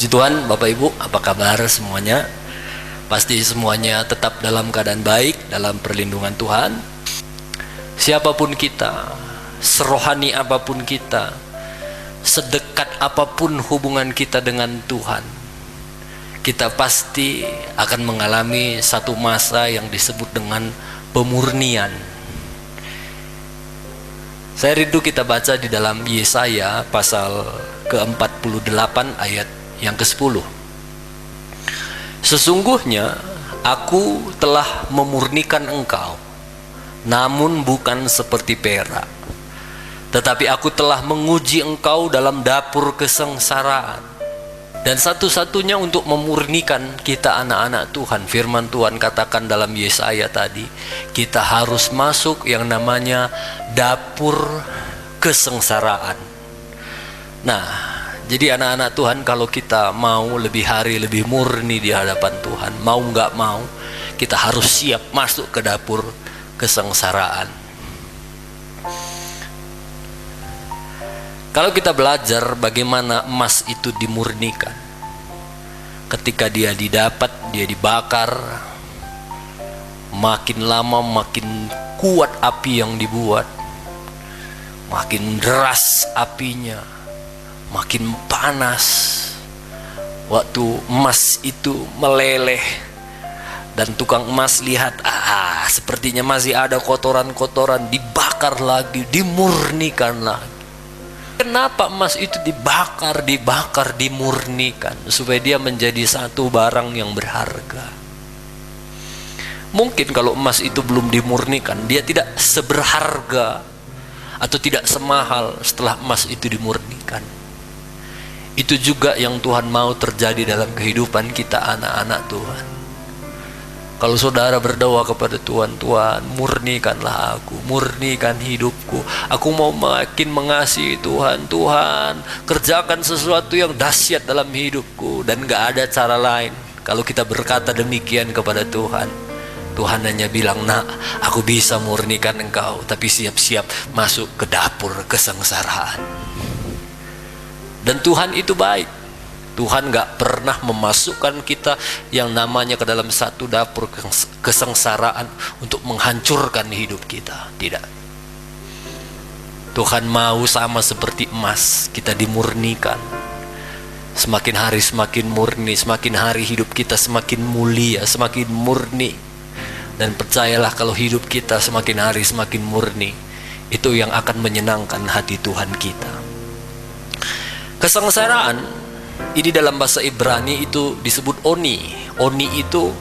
Puji Tuhan, Bapak Ibu, apa kabar semuanya? Pasti semuanya tetap dalam keadaan baik, dalam perlindungan Tuhan. Siapapun kita, serohani apapun kita, sedekat apapun hubungan kita dengan Tuhan, kita pasti akan mengalami satu masa yang disebut dengan pemurnian. Saya rindu kita baca di dalam Yesaya pasal ke-48 ayat yang ke-10. Sesungguhnya aku telah memurnikan engkau, namun bukan seperti perak, tetapi aku telah menguji engkau dalam dapur kesengsaraan. Dan satu-satunya untuk memurnikan kita anak-anak Tuhan, firman Tuhan katakan dalam Yesaya tadi, kita harus masuk yang namanya dapur kesengsaraan. Nah, jadi anak-anak Tuhan, kalau kita mau lebih hari lebih murni di hadapan Tuhan, mau nggak mau, kita harus siap masuk ke dapur kesengsaraan. Kalau kita belajar bagaimana emas itu dimurnikan, ketika dia didapat, dia dibakar, makin lama makin kuat api yang dibuat, makin deras apinya, makin panas. Waktu emas itu meleleh dan tukang emas lihat, sepertinya masih ada kotoran-kotoran, dibakar lagi, dimurnikan lagi. Kenapa emas itu dibakar, dimurnikan? Supaya dia menjadi satu barang yang berharga. Mungkin kalau emas itu belum dimurnikan, dia tidak seberharga atau tidak semahal setelah emas itu dimurnikan. Itu juga yang Tuhan mau terjadi dalam kehidupan kita anak-anak Tuhan. Kalau saudara berdoa kepada Tuhan, Tuhan murnikanlah aku, murnikan hidupku, aku mau makin mengasihi Tuhan, Tuhan kerjakan sesuatu yang dahsyat dalam hidupku. Dan gak ada cara lain. Kalau kita berkata demikian kepada Tuhan, Tuhan hanya bilang, nak, aku bisa murnikan engkau, tapi siap-siap masuk ke dapur kesengsaraan. Dan Tuhan itu baik. Tuhan gak pernah memasukkan kita yang namanya ke dalam satu dapur kesengsaraan untuk menghancurkan hidup kita. Tidak. Tuhan mau sama seperti emas, kita dimurnikan. Semakin hari semakin murni, semakin hari hidup kita semakin mulia, semakin murni. Dan percayalah, kalau hidup kita semakin hari semakin murni, itu yang akan menyenangkan hati Tuhan kita. Kesengsaraan ini dalam bahasa Ibrani itu disebut oni. Oni itu,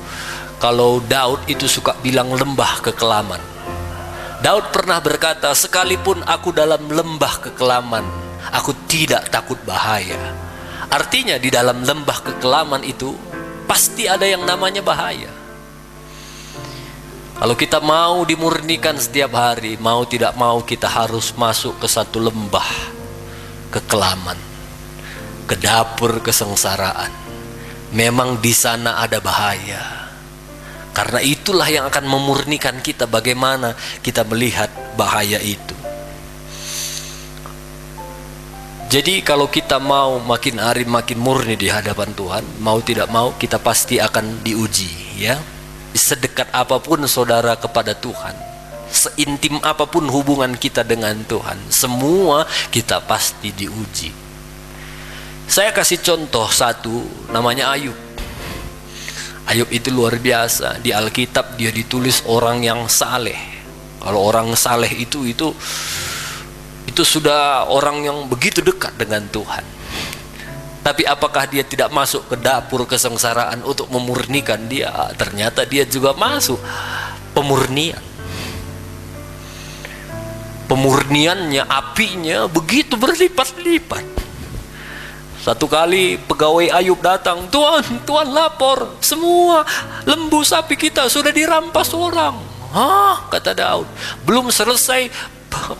kalau Daud itu suka bilang lembah kekelaman. Daud pernah berkata, sekalipun aku dalam lembah kekelaman, aku tidak takut bahaya. Artinya di dalam lembah kekelaman itu pasti ada yang namanya bahaya. Kalau kita mau dimurnikan setiap hari, mau tidak mau kita harus masuk ke satu lembah kekelaman, ke dapur kesengsaraan. Memang di sana ada bahaya. Karena itulah yang akan memurnikan kita, bagaimana kita melihat bahaya itu. Jadi kalau kita mau makin hari makin murni di hadapan Tuhan, mau tidak mau kita pasti akan diuji, ya. Sedekat apapun saudara kepada Tuhan, seintim apapun hubungan kita dengan Tuhan, semua kita pasti diuji. Saya kasih contoh satu, namanya Ayub. Ayub itu luar biasa. Di Alkitab dia ditulis orang yang saleh. Kalau orang saleh itu sudah orang yang begitu dekat dengan Tuhan. Tapi apakah dia tidak masuk ke dapur kesengsaraan untuk memurnikan dia? Ternyata dia juga masuk pemurnian. Pemurniannya, apinya begitu berlipat-lipat. Satu kali pegawai Ayub datang, Tuhan lapor, semua lembu sapi kita sudah dirampas orang. Kata Daud. Belum selesai,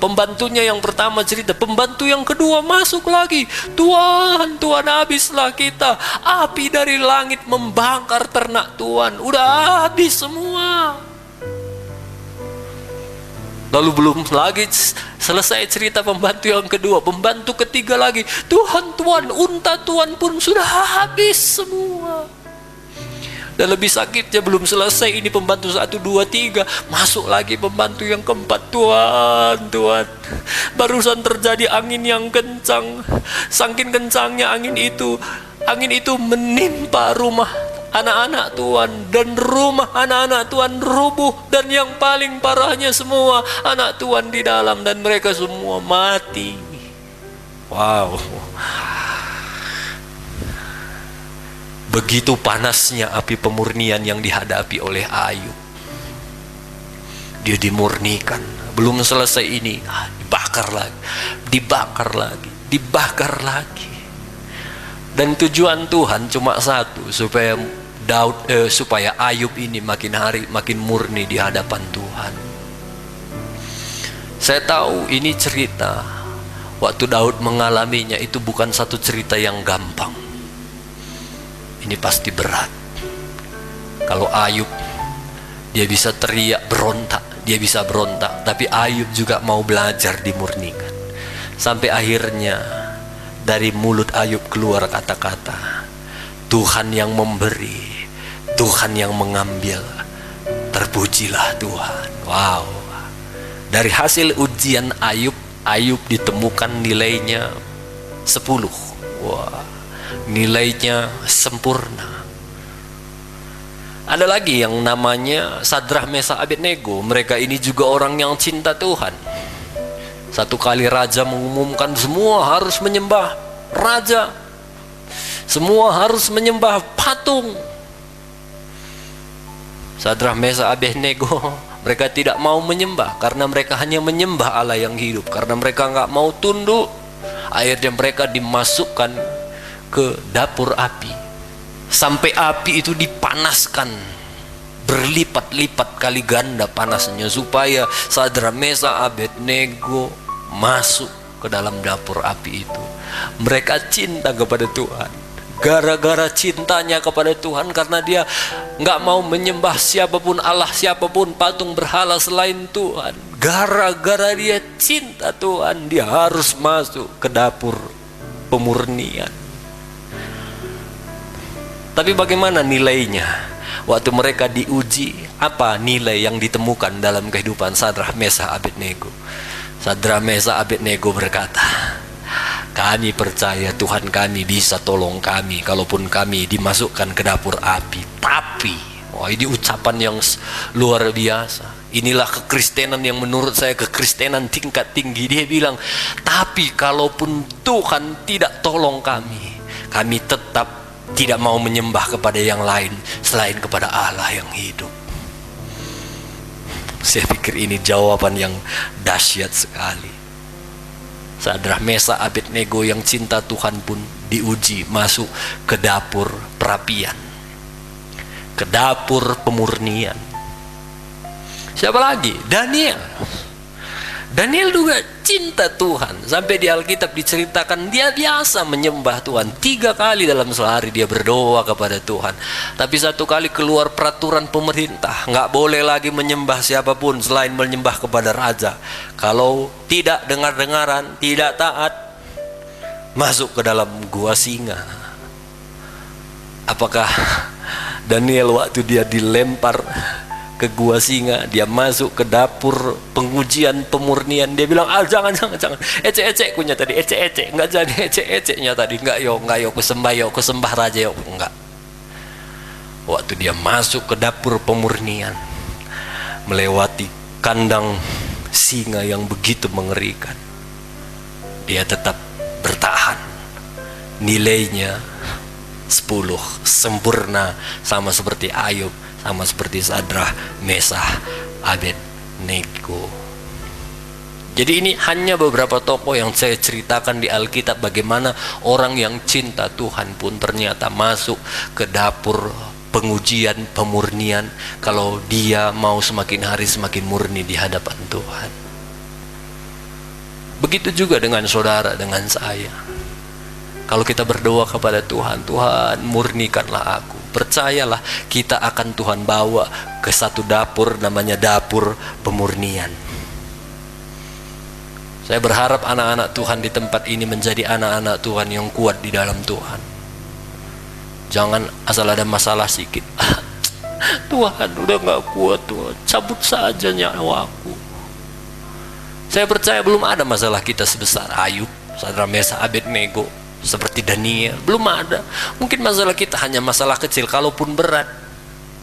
pembantunya yang pertama cerita, pembantu yang kedua masuk lagi. Tuhan habislah kita. Api dari langit membakar ternak Tuhan. Udah habis semua. Lalu belum lagi selesai cerita pembantu yang kedua, pembantu ketiga lagi. Tuhan, unta Tuhan pun sudah habis semua. Dan lebih sakitnya belum selesai ini pembantu 1, 2, 3. Masuk lagi pembantu yang keempat. Tuhan, barusan terjadi angin yang kencang. Saking kencangnya angin itu menimpa rumah anak-anak Tuhan, dan rumah anak-anak Tuhan rubuh, dan yang paling parahnya semua anak Tuhan di dalam, dan mereka semua mati. Wow. Begitu panasnya api pemurnian yang dihadapi oleh Ayub. Dia dimurnikan. Belum selesai ini, dibakar lagi. Dan tujuan Tuhan cuma satu, supaya supaya Ayub ini makin hari makin murni di hadapan Tuhan. Saya tahu ini cerita waktu Daud mengalaminya itu bukan satu cerita yang gampang. Ini pasti berat. Kalau Ayub, dia bisa teriak berontak, tapi Ayub juga mau belajar dimurnikan. Sampai akhirnya dari mulut Ayub keluar kata-kata, Tuhan yang memberi, Tuhan yang mengambil, terpujilah Tuhan. Wow. Dari hasil ujian Ayub ditemukan nilainya 10. Wah, nilainya sempurna. Ada lagi yang namanya Sadrah, Mesakh, Abednego. Mereka ini juga orang yang cinta Tuhan. Satu kali raja mengumumkan semua harus menyembah raja, semua harus menyembah patung. Sadrah, Mesakh, Abednego, mereka tidak mau menyembah karena mereka hanya menyembah Allah yang hidup. Karena mereka nggak mau tunduk, akhirnya mereka dimasukkan ke dapur api, sampai api itu dipanaskan berlipat-lipat kali ganda panasnya, supaya Sadrah, Mesakh, Abednego masuk ke dalam dapur api itu. Mereka cinta kepada Tuhan. Gara-gara cintanya kepada Tuhan, karena dia nggak mau menyembah siapapun Allah, siapapun patung berhala selain Tuhan. Gara-gara dia cinta Tuhan, dia harus masuk ke dapur pemurnian. Tapi bagaimana nilainya? Waktu mereka diuji, apa nilai yang ditemukan dalam kehidupan Sadrah, Mesakh, Abednego? Sadrah, Mesakh, Abednego berkata, kami percaya Tuhan kami bisa tolong kami kalaupun kami dimasukkan ke dapur api. Tapi, wah, ini ucapan yang luar biasa. Inilah kekristenan yang menurut saya kekristenan tingkat tinggi. Dia bilang, tapi kalaupun Tuhan tidak tolong kami, kami tetap tidak mau menyembah kepada yang lain selain kepada Allah yang hidup. Saya pikir ini jawaban yang dahsyat sekali. Sadrah, Mesakh, Abednego yang cinta Tuhan pun diuji masuk ke dapur perapian, ke dapur pemurnian. Siapa lagi? Daniel juga cinta Tuhan. Sampai di Alkitab diceritakan dia biasa menyembah Tuhan. 3 kali dalam sehari dia berdoa kepada Tuhan. Tapi satu kali keluar peraturan pemerintah, nggak boleh lagi menyembah siapapun selain menyembah kepada raja. Kalau tidak dengar-dengaran, tidak taat, masuk ke dalam gua singa. Apakah Daniel waktu dia dilempar ke gua singa, dia masuk ke dapur pengujian pemurnian, dia bilang, jangan, ecek kunya tadi, ecek, nggak jadi eceknya tadi, nggak yo, kusembah raja yo, enggak. Waktu dia masuk ke dapur pemurnian, melewati kandang singa yang begitu mengerikan, dia tetap bertahan. Nilainya 10, sempurna, sama seperti Ayub, sama seperti Sadrah, Mesakh, Abednego. Jadi ini hanya beberapa tokoh yang saya ceritakan di Alkitab, bagaimana orang yang cinta Tuhan pun ternyata masuk ke dapur pengujian, pemurnian, kalau dia mau semakin hari semakin murni di hadapan Tuhan. Begitu juga dengan saudara, dengan saya. Kalau kita berdoa kepada Tuhan, Tuhan murnikanlah aku, percayalah kita akan Tuhan bawa ke satu dapur, namanya dapur pemurnian. Saya berharap anak-anak Tuhan di tempat ini menjadi anak-anak Tuhan yang kuat di dalam Tuhan. Jangan asal ada masalah sedikit, Tuhan udah gak kuat Tuhan, cabut saja nyawaku. Saya percaya belum ada masalah kita sebesar Ayub, Sadrak Mesah Abednego, seperti Daniel. Belum ada. Mungkin masalah kita hanya masalah kecil, kalaupun berat.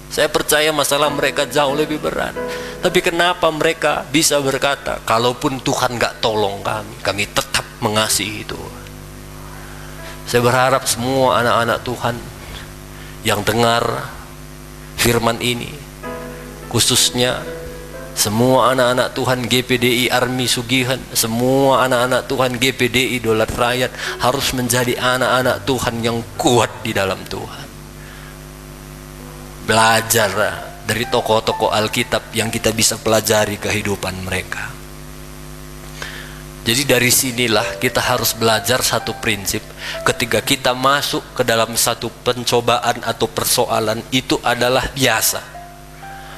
Saya percaya masalah mereka jauh lebih berat. Tapi kenapa mereka bisa berkata, kalaupun Tuhan gak tolong kami tetap mengasihi Tuhan. Saya berharap semua anak-anak Tuhan yang dengar firman ini, khususnya semua anak-anak Tuhan GPDI Army Sugihan, semua anak-anak Tuhan GPDI Daulat Rakyat harus menjadi anak-anak Tuhan yang kuat di dalam Tuhan. Belajar dari tokoh-tokoh Alkitab yang kita bisa pelajari kehidupan mereka. Jadi dari sinilah kita harus belajar satu prinsip. Ketika kita masuk ke dalam satu pencobaan atau persoalan, itu adalah biasa.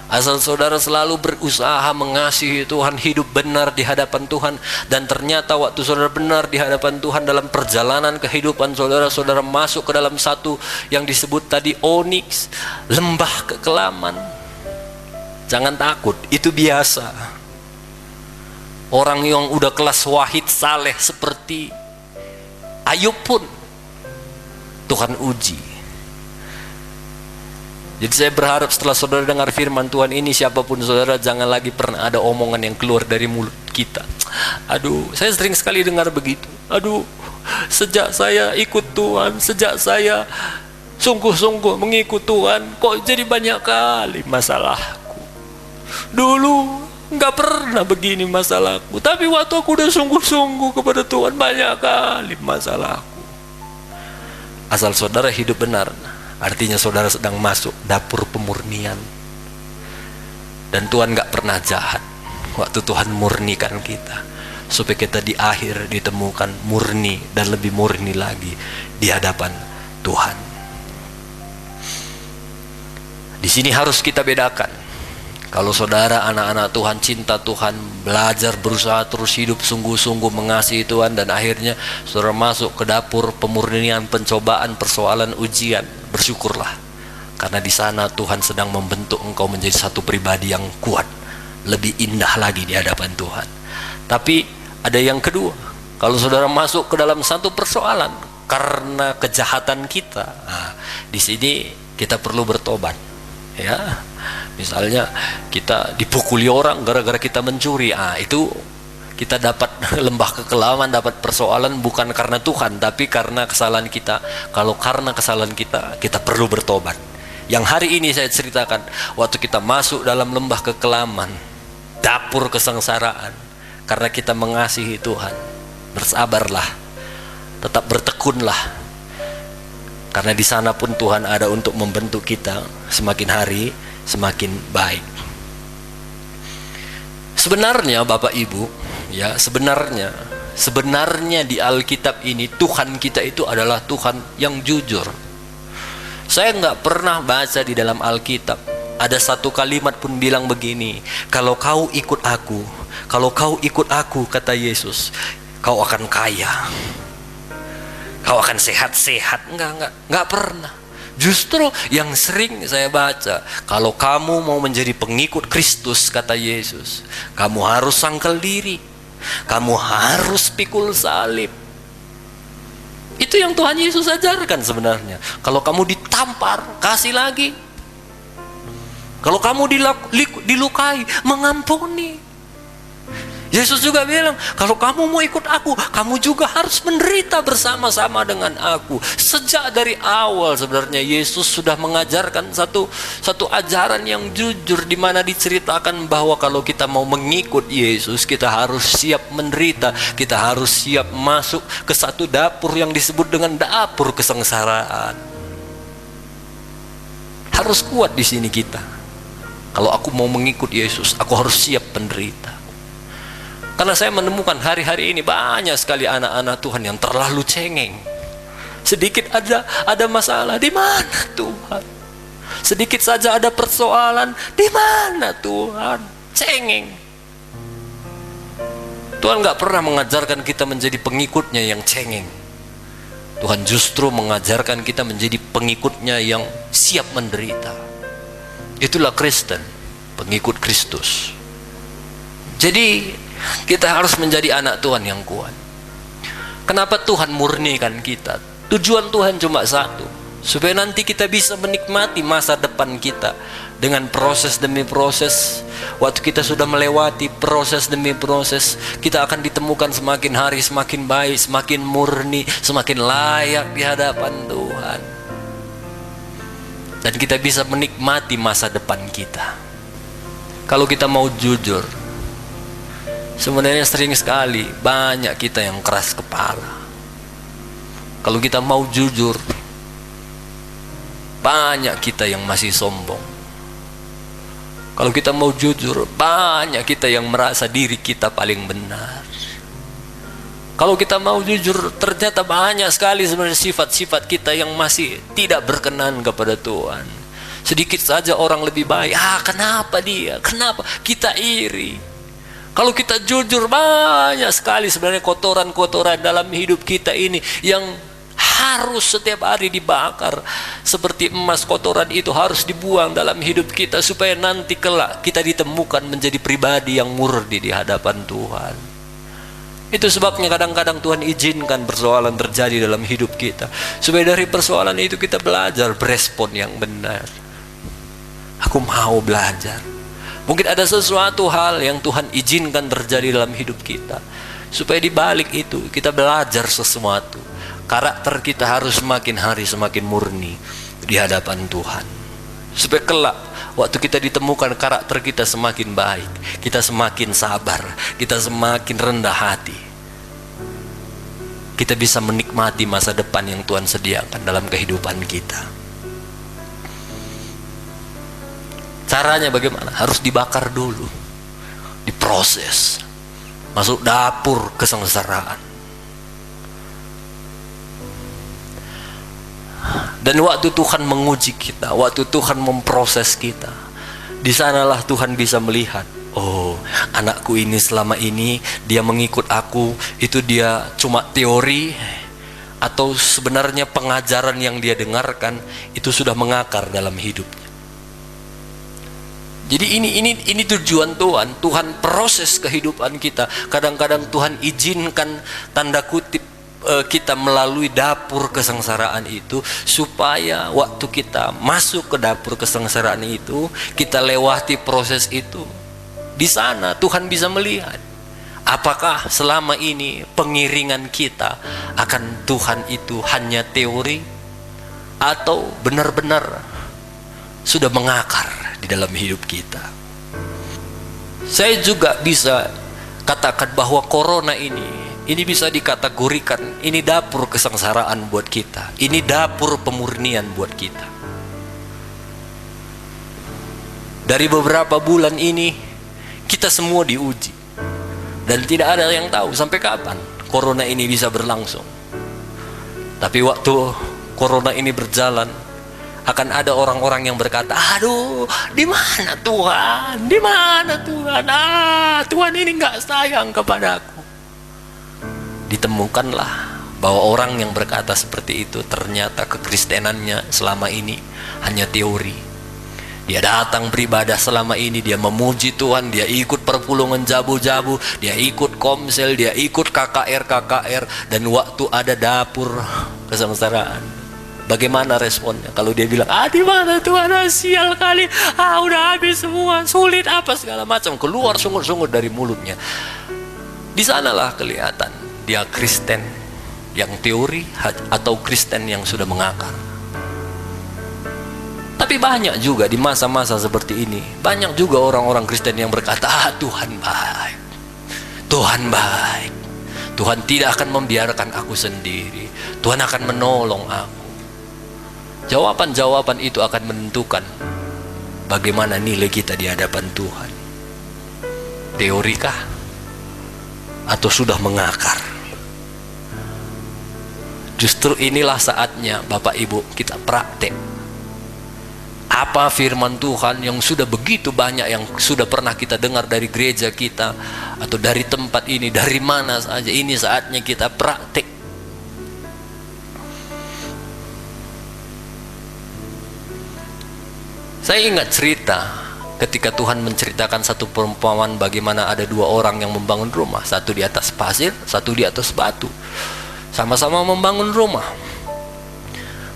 Asal saudara selalu berusaha mengasihi Tuhan, hidup benar di hadapan Tuhan, dan ternyata waktu saudara benar di hadapan Tuhan dalam perjalanan kehidupan saudara, saudara masuk ke dalam satu yang disebut tadi oniks, lembah kekelaman. Jangan takut, itu biasa. Orang yang udah kelas wahid saleh seperti Ayub pun Tuhan uji. Jadi saya berharap setelah saudara dengar firman Tuhan ini, siapapun saudara, jangan lagi pernah ada omongan yang keluar dari mulut kita. Aduh, saya sering sekali dengar begitu. Aduh, sejak saya ikut Tuhan, sejak saya sungguh-sungguh mengikut Tuhan, kok jadi banyak kali masalahku. Dulu nggak pernah begini masalahku, tapi waktu aku udah sungguh-sungguh kepada Tuhan, banyak kali masalahku. Asal saudara hidup benar, artinya saudara sedang masuk dapur pemurnian. Dan Tuhan nggak pernah jahat waktu Tuhan murnikan kita, supaya kita di akhir ditemukan murni dan lebih murni lagi di hadapan Tuhan. Di sini harus kita bedakan. Kalau saudara anak-anak Tuhan, cinta Tuhan, belajar berusaha terus hidup sungguh-sungguh mengasihi Tuhan, dan akhirnya saudara masuk ke dapur pemurnian, pencobaan, persoalan, ujian, bersyukurlah, karena di sana Tuhan sedang membentuk engkau menjadi satu pribadi yang kuat, lebih indah lagi di hadapan Tuhan. Tapi ada yang kedua, kalau saudara masuk ke dalam satu persoalan karena kejahatan kita, nah, di sini kita perlu bertobat, ya. Misalnya kita dipukuli orang gara-gara kita mencuri, itu kita dapat lembah kekelaman, dapat persoalan bukan karena Tuhan, tapi karena kesalahan kita. Kalau karena kesalahan kita, kita perlu bertobat. Yang hari ini saya ceritakan, waktu kita masuk dalam lembah kekelaman, dapur kesengsaraan, karena kita mengasihi Tuhan, bersabarlah, tetap bertekunlah, karena di sana pun Tuhan ada untuk membentuk kita semakin hari semakin baik. Sebenarnya Bapak Ibu, ya, sebenarnya di Alkitab ini Tuhan kita itu adalah Tuhan yang jujur. Saya nggak pernah baca di dalam Alkitab ada satu kalimat pun bilang begini, kalau kau ikut aku, kata Yesus, kau akan kaya, kau akan sehat-sehat. Nggak pernah. Justru yang sering saya baca, kalau kamu mau menjadi pengikut Kristus, kata Yesus, kamu harus sangkal diri, kamu harus pikul salib. Itu yang Tuhan Yesus ajarkan sebenarnya. Kalau kamu ditampar, kasih lagi. Kalau kamu dilukai, mengampuni. Yesus juga bilang, kalau kamu mau ikut aku, kamu juga harus menderita bersama-sama dengan aku. Sejak dari awal sebenarnya Yesus sudah mengajarkan satu ajaran yang jujur, di mana diceritakan bahwa kalau kita mau mengikut Yesus, kita harus siap menderita, kita harus siap masuk ke satu dapur yang disebut dengan dapur kesengsaraan. Harus kuat di sini kita. Kalau aku mau mengikut Yesus, aku harus siap menderita. Karena saya menemukan hari-hari ini banyak sekali anak-anak Tuhan yang terlalu cengeng. Sedikit ada masalah, di mana Tuhan? Sedikit saja ada persoalan, di mana Tuhan? Cengeng. Tuhan nggak pernah mengajarkan kita menjadi pengikutnya yang cengeng. Tuhan justru mengajarkan kita menjadi pengikutnya yang siap menderita. Itulah Kristen, pengikut Kristus. Jadi kita harus menjadi anak Tuhan yang kuat. Kenapa Tuhan murnikan kita? Tujuan Tuhan cuma satu, supaya nanti kita bisa menikmati masa depan kita dengan proses demi proses. Waktu kita sudah melewati proses demi proses, kita akan ditemukan semakin hari semakin baik, semakin murni, semakin layak di hadapan Tuhan. Dan kita bisa menikmati masa depan kita. Kalau kita mau jujur, sebenarnya sering sekali banyak kita yang keras kepala. Kalau kita mau jujur, banyak kita yang masih sombong. Kalau kita mau jujur, banyak kita yang merasa diri kita paling benar. Kalau kita mau jujur, ternyata banyak sekali sebenarnya sifat-sifat kita yang masih tidak berkenan kepada Tuhan. Sedikit saja orang lebih baik, kenapa dia? Kenapa? Kita iri. Kalau kita jujur, banyak sekali sebenarnya kotoran-kotoran dalam hidup kita ini yang harus setiap hari dibakar. Seperti emas, kotoran itu harus dibuang dalam hidup kita, supaya nanti kelak kita ditemukan menjadi pribadi yang murni di hadapan Tuhan. Itu sebabnya kadang-kadang Tuhan izinkan persoalan terjadi dalam hidup kita, supaya dari persoalan itu kita belajar berespon yang benar. Aku mau belajar. Mungkin ada sesuatu hal yang Tuhan izinkan terjadi dalam hidup kita, supaya di balik itu kita belajar sesuatu. Karakter kita harus semakin hari semakin murni di hadapan Tuhan, supaya kelak waktu kita ditemukan karakter kita semakin baik, kita semakin sabar, kita semakin rendah hati, kita bisa menikmati masa depan yang Tuhan sediakan dalam kehidupan kita. Caranya bagaimana? Harus dibakar dulu, diproses, masuk dapur kesengsaraan. Dan waktu Tuhan menguji kita, waktu Tuhan memproses kita, di sanalah Tuhan bisa melihat, oh, anakku ini selama ini dia mengikut aku, itu dia cuma teori, atau sebenarnya pengajaran yang dia dengarkan itu sudah mengakar dalam hidupnya. Jadi ini tujuan Tuhan. Tuhan proses kehidupan kita. Kadang-kadang Tuhan izinkan tanda kutip kita melalui dapur kesengsaraan itu, supaya waktu kita masuk ke dapur kesengsaraan itu, kita lewati proses itu. Di sana Tuhan bisa melihat apakah selama ini pengiringan kita akan Tuhan itu hanya teori, atau benar-benar sudah mengakar di dalam hidup kita. Saya juga bisa katakan bahwa corona ini bisa dikategorikan, ini dapur kesengsaraan buat kita, ini dapur pemurnian buat kita. Dari beberapa bulan ini kita semua diuji, dan tidak ada yang tahu sampai kapan corona ini bisa berlangsung. Tapi waktu corona ini berjalan, akan ada orang-orang yang berkata, aduh, di mana Tuhan? Di mana Tuhan? Tuhan ini nggak sayang kepadaku. Ditemukanlah bahwa orang yang berkata seperti itu ternyata kekristenannya selama ini hanya teori. Dia datang beribadah selama ini, dia memuji Tuhan, dia ikut perpulungan jabu-jabu, dia ikut komsel, dia ikut KKR, dan waktu ada dapur kesengsaraan, bagaimana responnya? Kalau dia bilang, di mana Tuhan? Sial kali, udah habis semua, sulit apa segala macam, keluar sungut-sungut dari mulutnya. Di sanalah kelihatan dia Kristen yang teori atau Kristen yang sudah mengakar. Tapi banyak juga di masa-masa seperti ini, banyak juga orang-orang Kristen yang berkata, Tuhan baik, Tuhan baik, Tuhan tidak akan membiarkan aku sendiri, Tuhan akan menolong aku. Jawaban-jawaban itu akan menentukan bagaimana nilai kita di hadapan Tuhan. Teorikah atau sudah mengakar? Justru inilah saatnya Bapak Ibu kita praktek. Apa firman Tuhan yang sudah begitu banyak yang sudah pernah kita dengar dari gereja kita atau dari tempat ini, dari mana saja, ini saatnya kita praktik. Saya ingat cerita ketika Tuhan menceritakan satu perumpamaan bagaimana ada dua orang yang membangun rumah, satu di atas pasir, satu di atas batu. Sama-sama membangun rumah.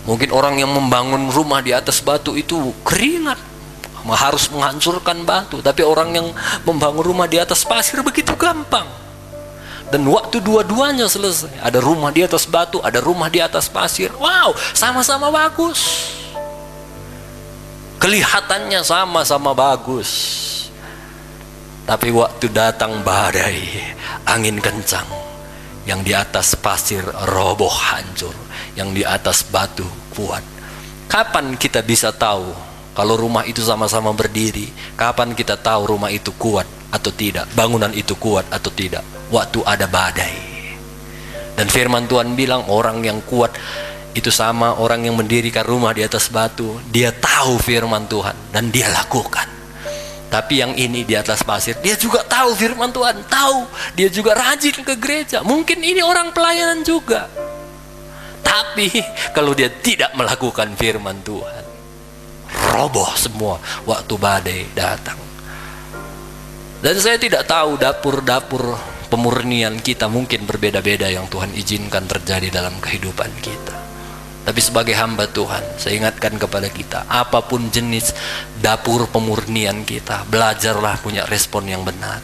Mungkin orang yang membangun rumah di atas batu itu keringat, harus menghancurkan batu. Tapi orang yang membangun rumah di atas pasir begitu gampang. Dan waktu dua-duanya selesai, ada rumah di atas batu, ada rumah di atas pasir. Wow, sama-sama bagus. Kelihatannya sama-sama bagus. Tapi waktu datang badai, angin kencang, yang di atas pasir roboh hancur, yang di atas batu kuat. Kapan kita bisa tahu kalau rumah itu sama-sama berdiri? Kapan kita tahu rumah itu kuat atau tidak, bangunan itu kuat atau tidak? Waktu ada badai. Dan firman Tuhan bilang orang yang kuat itu sama orang yang mendirikan rumah di atas batu. Dia tahu firman Tuhan dan dia lakukan. Tapi yang ini di atas pasir, dia juga tahu firman Tuhan, tahu, dia juga rajin ke gereja. Mungkin ini orang pelayanan juga. Tapi kalau dia tidak melakukan firman Tuhan, roboh semua waktu badai datang. Dan saya tidak tahu dapur-dapur pemurnian kita mungkin berbeda-beda yang Tuhan izinkan terjadi dalam kehidupan kita. Tapi sebagai hamba Tuhan, saya ingatkan kepada kita, apapun jenis dapur pemurnian kita, belajarlah punya respon yang benar.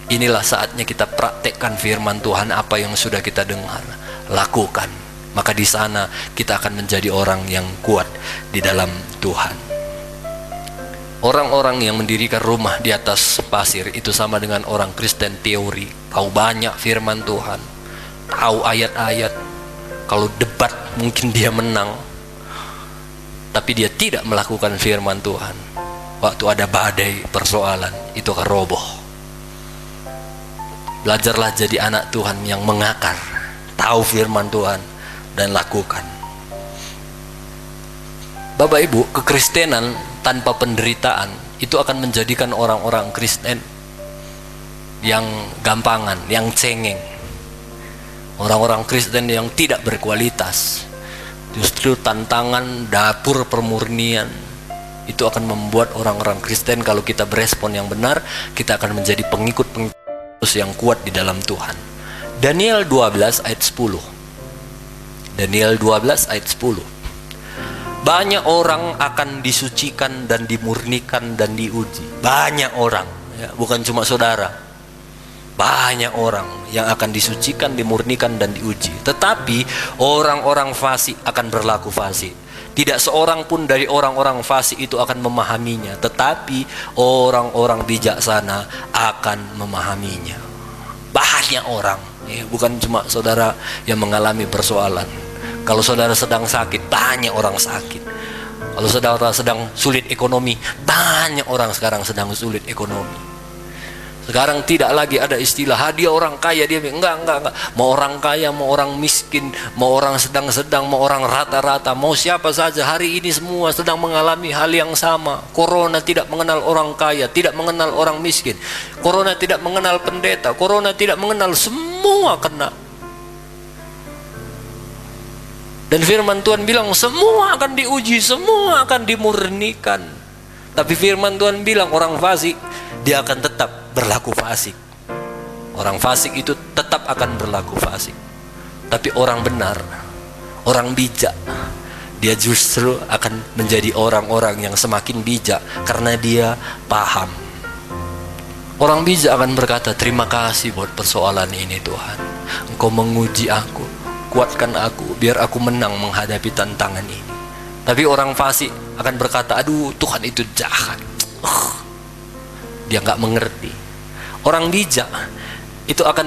Inilah saatnya kita praktekkan firman Tuhan, apa yang sudah kita dengar, lakukan. Maka di sana kita akan menjadi orang yang kuat di dalam Tuhan. Orang-orang yang mendirikan rumah di atas pasir itu sama dengan orang Kristen teori, tahu banyak firman Tuhan, tahu ayat-ayat. Kalau debat mungkin dia menang, tapi dia tidak melakukan firman Tuhan. Waktu ada badai persoalan, itu akan roboh. Belajarlah jadi anak Tuhan yang mengakar, tahu firman Tuhan dan lakukan. Bapak Ibu, kekristenan tanpa penderitaan itu akan menjadikan orang-orang Kristen yang gampangan, yang cengeng. Orang-orang Kristen yang tidak berkualitas. Justru tantangan dapur pemurnian itu akan membuat orang-orang Kristen, kalau kita berespon yang benar, kita akan menjadi pengikut-pengikut yang kuat di dalam Tuhan. Daniel 12 ayat 10. Daniel 12 ayat 10. Banyak orang akan disucikan dan dimurnikan dan diuji. Banyak orang, ya, bukan cuma saudara. Banyak orang yang akan disucikan, dimurnikan dan diuji. Tetapi orang-orang fasik akan berlaku fasik. Tidak seorang pun dari orang-orang fasik itu akan memahaminya, tetapi orang-orang bijaksana akan memahaminya. Banyak orang, ya, bukan cuma saudara yang mengalami persoalan. Kalau saudara sedang sakit, banyak orang sakit. Kalau saudara sedang sulit ekonomi, banyak orang sekarang sedang sulit ekonomi. Sekarang tidak lagi ada istilah dia orang kaya, dia enggak. Mau orang kaya, mau orang miskin, mau orang sedang-sedang, mau orang rata-rata, mau siapa saja, hari ini semua sedang mengalami hal yang sama. Corona tidak mengenal orang kaya, tidak mengenal orang miskin. Corona tidak mengenal pendeta, corona tidak mengenal, semua kena. Dan firman Tuhan bilang semua akan diuji, semua akan dimurnikan. Tapi firman Tuhan bilang orang fasik, dia akan tetap berlaku fasik. Orang fasik itu tetap akan berlaku fasik. Tapi orang benar, orang bijak, dia justru akan menjadi orang-orang yang semakin bijak karena dia paham. Orang bijak akan berkata, terima kasih buat persoalan ini Tuhan. Engkau menguji aku, kuatkan aku biar aku menang menghadapi tantangan ini. Tapi orang fasik akan berkata, aduh Tuhan itu jahat. Dia nggak mengerti. Orang bijak itu akan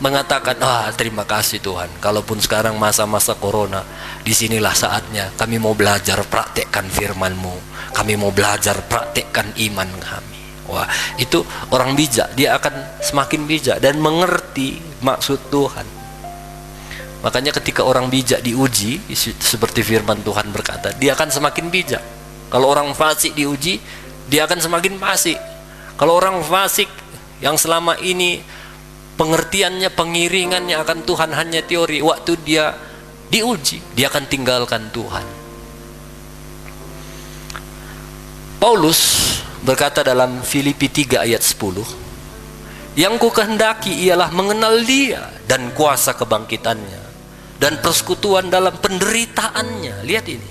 mengatakan, terima kasih Tuhan. Kalaupun sekarang masa-masa corona, disinilah saatnya kami mau belajar praktekkan firman-Mu. Kami mau belajar praktekkan iman kami. Wah, itu orang bijak. Dia akan semakin bijak dan mengerti maksud Tuhan. Makanya ketika orang bijak diuji, seperti firman Tuhan berkata, dia akan semakin bijak. Kalau orang fasik diuji, dia akan semakin fasik. Kalau orang fasik yang selama ini pengertiannya, pengiringannya akan Tuhan hanya teori, waktu dia diuji, dia akan tinggalkan Tuhan. Paulus berkata dalam Filipi 3 ayat 10, yang ku kehendaki ialah mengenal dia dan kuasa kebangkitannya dan persekutuan dalam penderitaannya. Lihat ini.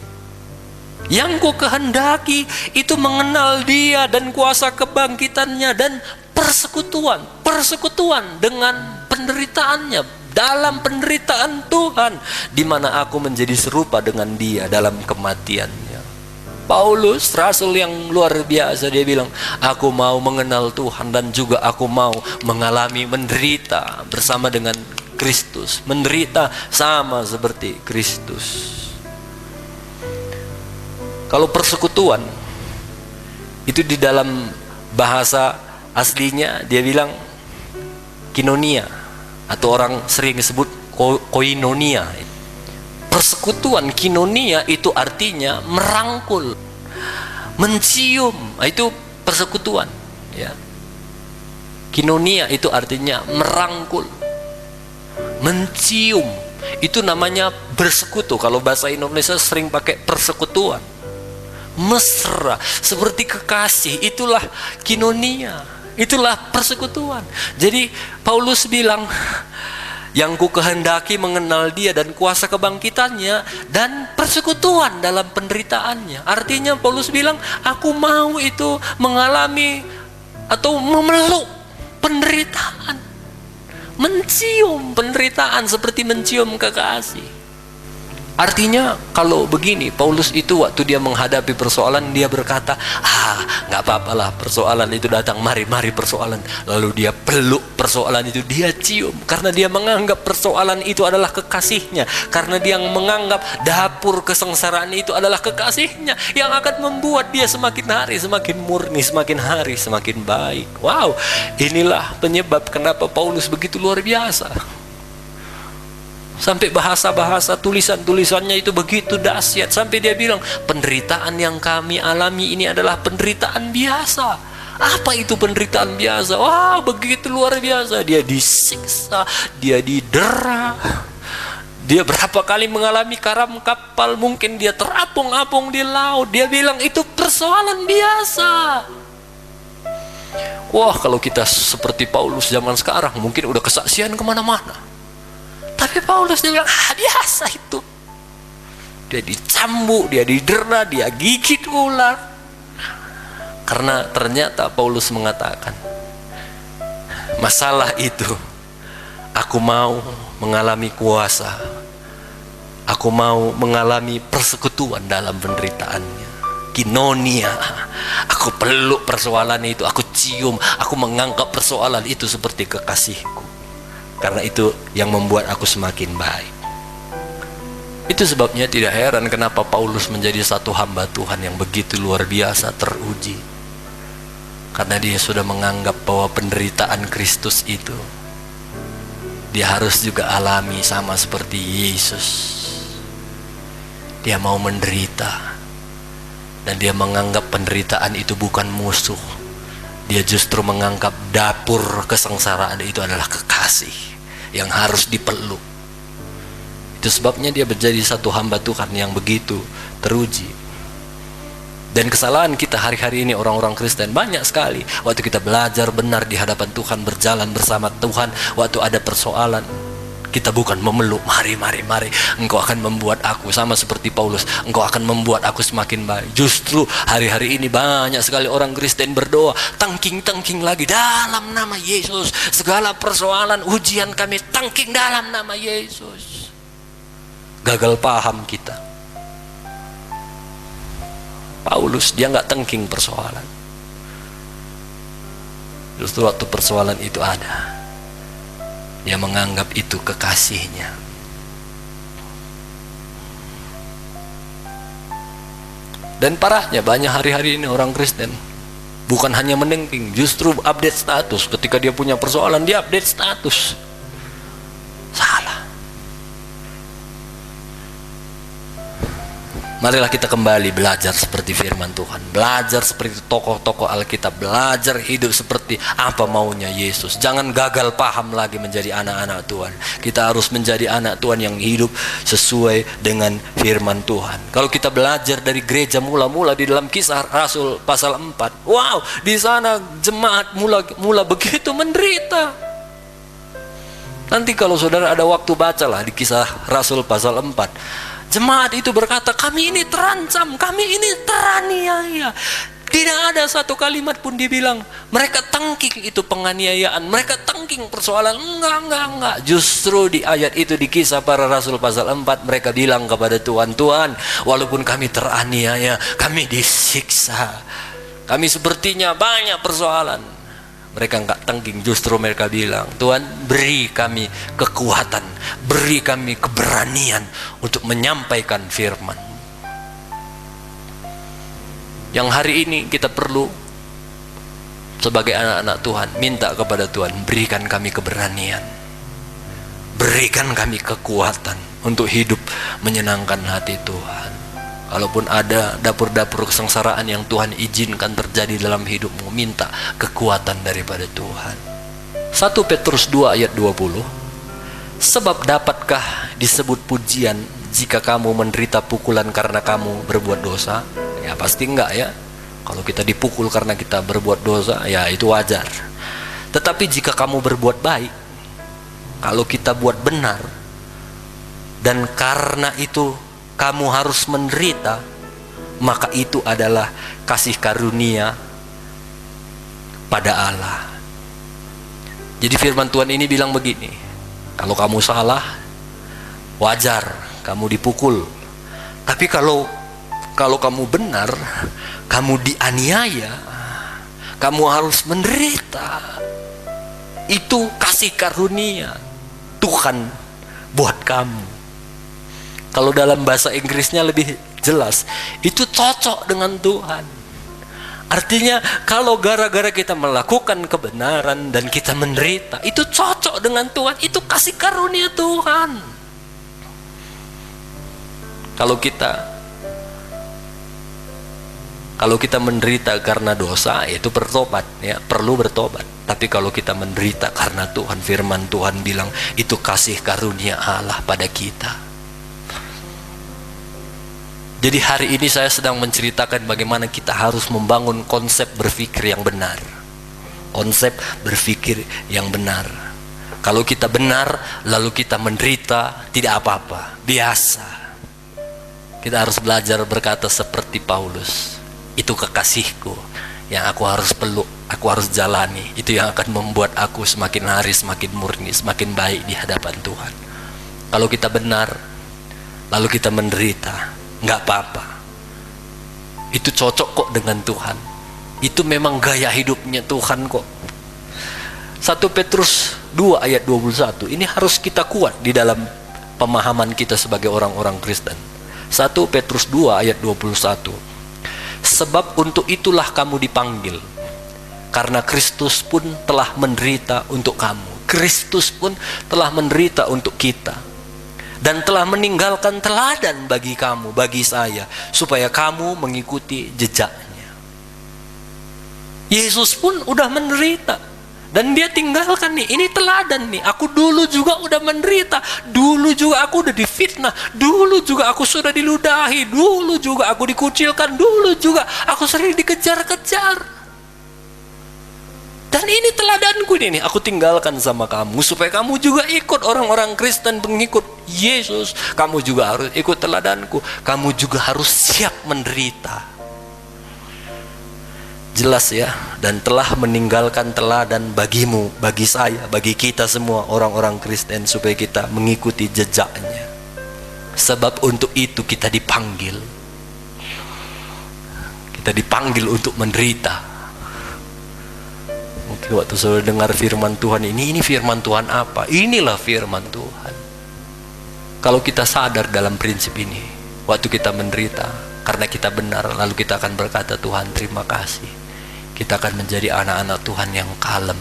Yang ku kehendaki itu mengenal dia dan kuasa kebangkitannya dan persekutuan dengan penderitaannya, dalam penderitaan Tuhan, di mana aku menjadi serupa dengan dia dalam kematiannya. Paulus, rasul yang luar biasa, dia bilang, aku mau mengenal Tuhan dan juga aku mau mengalami menderita bersama dengan Kristus, menderita sama seperti Kristus. Kalau persekutuan itu di dalam bahasa aslinya dia bilang kinonia, atau orang sering disebut koinonia. Persekutuan kinonia itu artinya merangkul, mencium, itu persekutuan, ya. Kinonia itu artinya merangkul, mencium, itu namanya bersekutu. Kalau bahasa Indonesia sering pakai persekutuan. Mesra, seperti kekasih, itulah kinonia, itulah persekutuan. Jadi Paulus bilang, yang ku kehendaki mengenal dia dan kuasa kebangkitannya dan persekutuan dalam penderitaannya. Artinya Paulus bilang, aku mau itu mengalami atau memeluk penderitaan, mencium penderitaan seperti mencium kekasih. Artinya kalau begini, Paulus itu waktu dia menghadapi persoalan, dia berkata, nggak apa-apalah persoalan itu datang, mari persoalan. Lalu dia peluk persoalan itu, dia cium, karena dia menganggap persoalan itu adalah kekasihnya, karena dia menganggap dapur kesengsaraan itu adalah kekasihnya, yang akan membuat dia semakin hari semakin murni, semakin hari semakin baik. Wow, inilah penyebab kenapa Paulus begitu luar biasa. Sampai bahasa-bahasa tulisan-tulisannya itu begitu dahsyat. Sampai dia bilang, penderitaan yang kami alami ini adalah penderitaan biasa. Apa itu penderitaan biasa? Wah, begitu luar biasa. Dia disiksa, dia didera. Dia berapa kali mengalami karam kapal. Mungkin dia terapung-apung di laut. Dia bilang, itu persoalan biasa. Wah, kalau kita seperti Paulus zaman sekarang, mungkin udah kesaksian kemana-mana. Tapi Paulus dia bilang, biasa itu. Dia dicambuk, dia didera, dia gigit ular. Karena ternyata Paulus mengatakan, masalah itu aku mau mengalami kuasa, aku mau mengalami persekutuan dalam penderitaannya, kinonia. Aku peluk persoalan itu, aku cium, aku menganggap persoalan itu seperti kekasihku. Karena itu yang membuat aku semakin baik. Itu sebabnya tidak heran kenapa Paulus menjadi satu hamba Tuhan yang begitu luar biasa teruji. Karena dia sudah menganggap bahwa penderitaan Kristus itu dia harus juga alami sama seperti Yesus. Dia mau menderita, dan dia menganggap penderitaan itu bukan musuh. Dia justru menganggap dapur kesengsaraan itu adalah kekasih yang harus dipeluk. Itu sebabnya dia menjadi satu hamba Tuhan yang begitu teruji. Dan kesalahan kita hari-hari ini orang-orang Kristen banyak sekali. Waktu kita belajar benar di hadapan Tuhan, berjalan bersama Tuhan, waktu ada persoalan, kita bukan memeluk, mari, engkau akan membuat aku sama seperti Paulus, engkau akan membuat aku semakin baik. Justru hari-hari ini banyak sekali orang Kristen berdoa, tangking lagi dalam nama Yesus, segala persoalan ujian kami tangking dalam nama Yesus. Gagal paham kita. Paulus dia nggak tangking persoalan. Justru waktu persoalan itu ada, dia menganggap itu kekasihnya. Dan parahnya banyak hari-hari ini orang Kristen bukan hanya menengking, justru update status. Ketika dia punya persoalan, dia update status. Salah. Marilah kita kembali belajar seperti firman Tuhan, belajar seperti tokoh-tokoh Alkitab, belajar hidup seperti apa maunya Yesus. Jangan gagal paham lagi menjadi anak-anak Tuhan. Kita harus menjadi anak Tuhan yang hidup sesuai dengan firman Tuhan. Kalau kita belajar dari gereja mula-mula di dalam Kisah Rasul pasal 4, wow, di sana jemaat mula begitu menderita. Nanti kalau saudara ada waktu, bacalah di Kisah Rasul pasal 4. Jemaat itu berkata, kami ini terancam, kami ini teraniaya. Tidak ada satu kalimat pun dibilang mereka tangking itu penganiayaan, mereka tangking persoalan. Enggak. Justru di ayat itu, di Kisah Para Rasul pasal 4, mereka bilang kepada Tuhan, Tuhan, walaupun kami teraniaya, kami disiksa, kami sepertinya banyak persoalan. Mereka enggak tangking, justru mereka bilang, Tuhan, beri kami kekuatan, beri kami keberanian untuk menyampaikan firman. Yang hari ini kita perlu sebagai anak-anak Tuhan, minta kepada Tuhan, berikan kami keberanian, berikan kami kekuatan untuk hidup menyenangkan hati Tuhan. Kalaupun ada dapur-dapur kesengsaraan yang Tuhan izinkan terjadi dalam hidupmu, minta kekuatan daripada Tuhan. 1 Petrus 2 ayat 20. Sebab dapatkah disebut pujian jika kamu menderita pukulan karena kamu berbuat dosa? Ya pasti enggak ya. Kalau kita dipukul karena kita berbuat dosa, ya itu wajar. Tetapi jika kamu berbuat baik, kalau kita buat benar, dan karena itu kamu harus menderita, maka itu adalah kasih karunia pada Allah. Jadi firman Tuhan ini bilang begini, kalau kamu salah, wajar kamu dipukul. Tapi kalau kamu benar, kamu dianiaya, kamu harus menderita. Itu kasih karunia Tuhan buat kamu. Kalau dalam bahasa Inggrisnya lebih jelas, itu cocok dengan Tuhan. Artinya kalau gara-gara kita melakukan kebenaran dan kita menderita, itu cocok dengan Tuhan, itu kasih karunia Tuhan. Kalau kita menderita karena dosa, itu bertobat ya, perlu bertobat. Tapi kalau kita menderita karena Tuhan, firman Tuhan bilang itu kasih karunia Allah pada kita. Jadi hari ini saya sedang menceritakan bagaimana kita harus membangun konsep berpikir yang benar. Konsep berpikir yang benar. Kalau kita benar, lalu kita menderita, tidak apa-apa, biasa. Kita harus belajar berkata seperti Paulus, itu kekasihku yang aku harus peluk, aku harus jalani. Itu yang akan membuat aku semakin hari semakin murni, semakin baik di hadapan Tuhan. Kalau kita benar, lalu kita menderita, nggak apa-apa. Itu cocok kok dengan Tuhan. Itu memang gaya hidupnya Tuhan kok. 1 Petrus 2 ayat 21. Ini harus kita kuat di dalam pemahaman kita sebagai orang-orang Kristen. 1 Petrus 2 ayat 21. Sebab untuk itulah kamu dipanggil, karena Kristus pun telah menderita untuk kamu. Kristus pun telah menderita untuk kita, dan telah meninggalkan teladan bagi kamu, bagi saya, supaya kamu mengikuti jejaknya. Yesus pun udah menderita, dan dia tinggalkan nih, ini teladan nih. Aku dulu juga udah menderita, dulu juga aku udah difitnah, dulu juga aku sudah diludahi, dulu juga aku dikucilkan, dulu juga aku sering dikejar-kejar. Dan ini teladanku ini, aku tinggalkan sama kamu, supaya kamu juga ikut orang-orang Kristen pengikut Yesus. Kamu juga harus ikut teladanku, kamu juga harus siap menderita. Jelas ya, dan telah meninggalkan teladan bagimu, bagi saya, bagi kita semua orang-orang Kristen, supaya kita mengikuti jejaknya. Sebab untuk itu kita dipanggil. Kita dipanggil untuk menderita. Mungkin waktu saudara dengar firman Tuhan ini firman Tuhan apa? Inilah firman Tuhan. Kalau kita sadar dalam prinsip ini, waktu kita menderita karena kita benar, lalu kita akan berkata, Tuhan terima kasih. Kita akan menjadi anak-anak Tuhan yang kalem.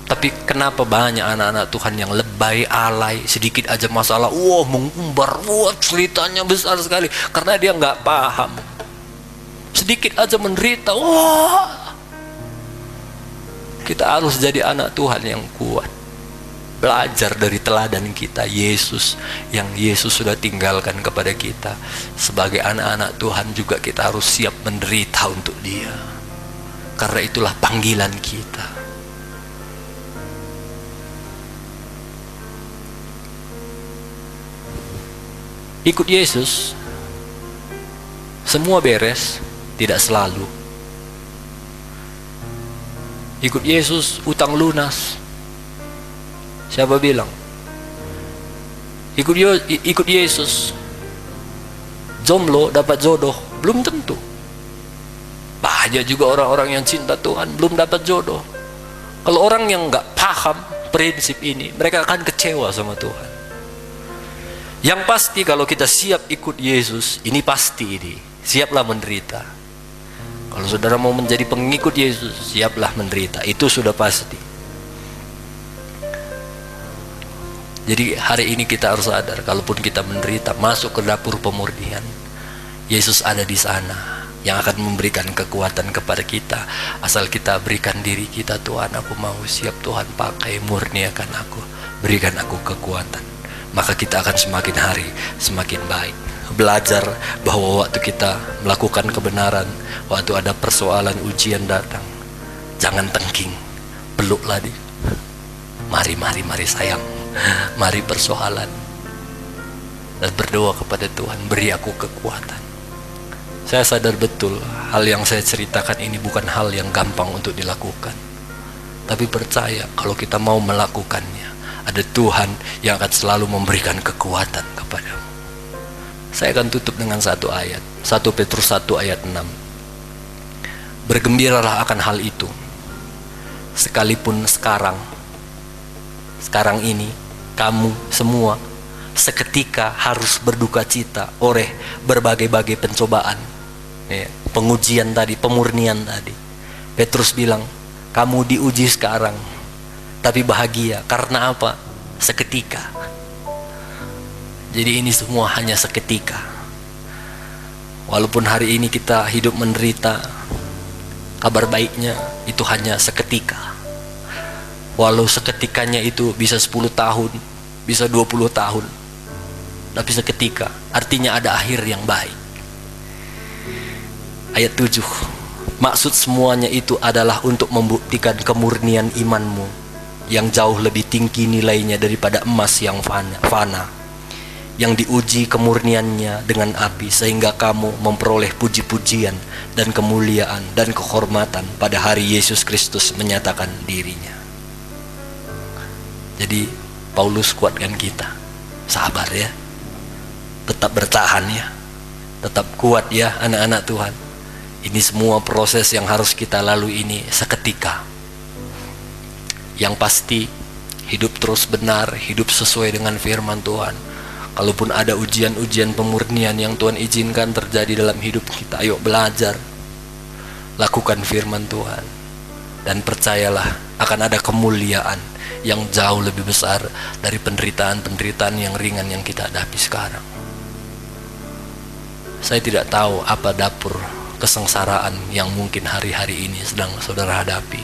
Tapi kenapa banyak anak-anak Tuhan yang lebay, alay, sedikit aja masalah, mengumbar, ceritanya besar sekali, karena dia nggak paham. Sedikit aja menderita, kita harus jadi anak Tuhan yang kuat. Belajar dari teladan kita, Yesus, yang Yesus sudah tinggalkan kepada kita. Sebagai anak-anak Tuhan juga kita harus siap menderita untuk Dia, karena itulah panggilan kita. Ikut Yesus, semua beres, tidak selalu. Ikut Yesus, utang lunas. Siapa bilang? Ikut Yesus, jomblo dapat jodoh, belum tentu. Banyak juga orang-orang yang cinta Tuhan belum dapat jodoh. Kalau orang yang nggak paham prinsip ini, mereka akan kecewa sama Tuhan. Yang pasti kalau kita siap ikut Yesus, ini pasti ini, siaplah menderita. Kalau saudara mau menjadi pengikut Yesus, siaplah menderita, itu sudah pasti. Jadi hari ini kita harus sadar, kalaupun kita menderita, masuk ke dapur pemurnian, Yesus ada di sana, yang akan memberikan kekuatan kepada kita. Asal kita berikan diri kita, Tuhan, aku mau siap Tuhan, pakai, murniakan aku, berikan aku kekuatan. Maka kita akan semakin hari semakin baik. Belajar bahwa waktu kita melakukan kebenaran, waktu ada persoalan ujian datang, jangan tengking, peluklah dia. Mari sayang, mari persoalan, dan berdoa kepada Tuhan, beri aku kekuatan. Saya sadar betul hal yang saya ceritakan ini bukan hal yang gampang untuk dilakukan, tapi percaya kalau kita mau melakukannya, ada Tuhan yang akan selalu memberikan kekuatan kepadamu. Saya akan tutup dengan satu ayat, 1 Petrus 1 ayat 6. Bergembiralah akan hal itu, sekalipun sekarang ini kamu semua seketika harus berduka cita oleh berbagai-bagai pencobaan, pengujian tadi, pemurnian tadi. Petrus bilang, kamu diuji sekarang, tapi bahagia. Karena apa? Seketika. Jadi ini semua hanya seketika. Walaupun hari ini kita hidup menderita, kabar baiknya itu hanya seketika. Walau seketikanya itu bisa 10 tahun, bisa 20 tahun, tapi seketika, artinya ada akhir yang baik. Ayat 7, maksud semuanya itu adalah untuk membuktikan kemurnian imanmu, yang jauh lebih tinggi nilainya daripada emas yang fana, yang diuji kemurniannya dengan api, sehingga kamu memperoleh puji-pujian dan kemuliaan dan kehormatan pada hari Yesus Kristus menyatakan dirinya. Jadi Paulus kuatkan kita, sabar ya, tetap bertahan ya, tetap kuat ya anak-anak Tuhan. Ini semua proses yang harus kita lalui ini seketika. Yang pasti hidup terus benar, hidup sesuai dengan firman Tuhan. Kalaupun ada ujian-ujian pemurnian yang Tuhan izinkan terjadi dalam hidup kita, ayo belajar, lakukan firman Tuhan, dan percayalah akan ada kemuliaan yang jauh lebih besar dari penderitaan-penderitaan yang ringan yang kita hadapi sekarang. Saya tidak tahu apa dapur kesengsaraan yang mungkin hari-hari ini sedang saudara hadapi.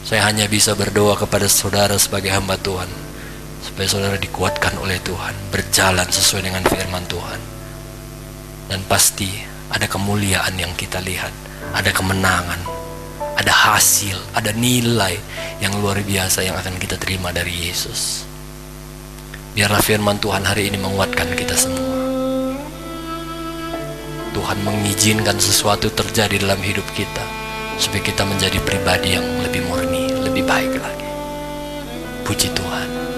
Saya hanya bisa berdoa kepada saudara sebagai hamba Tuhan, supaya saudara dikuatkan oleh Tuhan, berjalan sesuai dengan firman Tuhan. Dan pasti ada kemuliaan yang kita lihat, ada kemenangan, ada hasil, ada nilai yang luar biasa yang akan kita terima dari Yesus. Biarlah firman Tuhan hari ini menguatkan kita semua. Tuhan mengizinkan sesuatu terjadi dalam hidup kita, supaya kita menjadi pribadi yang lebih murni, lebih baik lagi. Puji Tuhan.